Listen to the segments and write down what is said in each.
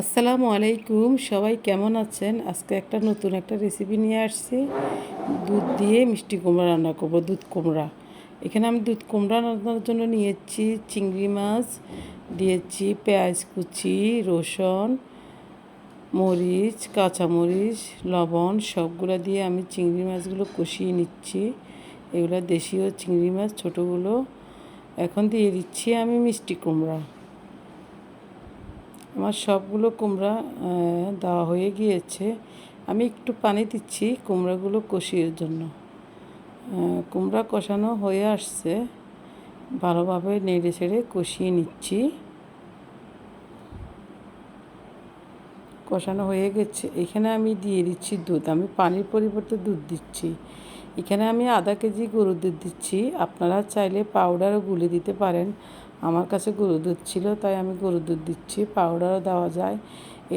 আসসালামু আলাইকুম, সবাই কেমন আছেন? আজকে নতুন একটা রেসিপি নিয়ে আসছি। দুধ দিয়ে মিষ্টি কুমড়া রান্না করব, দুধ কুমড়া। এখানে আমি দুধ কুমড়া রান্নার জন্য নিয়েছি চিংড়ি মাছ, দিয়েছি পেঁয়াজ কুচি, রসুন, মরিচ, কাঁচামরিচ, লবণ সবগুলো দিয়ে আমি চিংড়ি মাছগুলো কষিয়ে নিচ্ছি। এগুলো দেশীয় চিংড়ি মাছ ছোটোগুলো। এখন দিয়ে দিচ্ছি আমি মিষ্টি কুমড়া। আমার সবগুলো কুমড়া দেওয়া হয়ে গিয়েছে। আমি একটু পানি দিচ্ছি কুমড়াগুলো কষিয়ে জন্য। কুমড়া কষানো হয়ে আসছে, ভালোভাবে নেড়ে ছেড়ে কষিয়ে নিচ্ছি। কষানো হয়ে গেছে, এখানে আমি দিয়ে দিচ্ছি দুধ। আমি পানির পরিবর্তে দুধ দিচ্ছি। এখানে আমি আধা কেজি গরুর দুধ দিচ্ছি। আপনারা চাইলে পাউডারও গুলে দিতে পারেন। আমার কাছে গরুর দুধ ছিল, তাই আমি গরুর দুধ দিচ্ছি। পাউডারও দেওয়া যায়।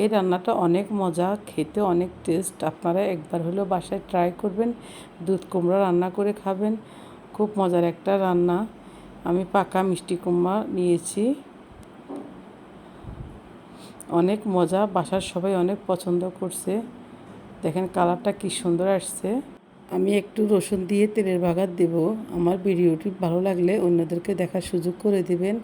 এই রান্নাটা অনেক মজা, খেতে অনেক টেস্ট। আপনারা একবার হলেও বাসায় ট্রাই করবেন, দুধ কুমড়া রান্না করে খাবেন। খুব মজার একটা রান্না। আমি পাকা মিষ্টি কুমড়া নিয়েছি। অনেক মজা, বাসার সবাই অনেক পছন্দ করছে। দেখেন কালারটা কি সুন্দর আসছে। আমি একটু রসুন দিয়ে তেলের বাগার দেব। আমার ভিডিওটি ভালো লাগলে অন্যদেরকে দেখার সুযোগ করে দেবেন।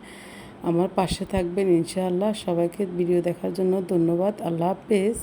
আমার পাশে থাকবেন ইনশাআল্লাহ। সবাইকে ভিডিও দেখার জন্য ধন্যবাদ। আল্লাহ হাফেজ।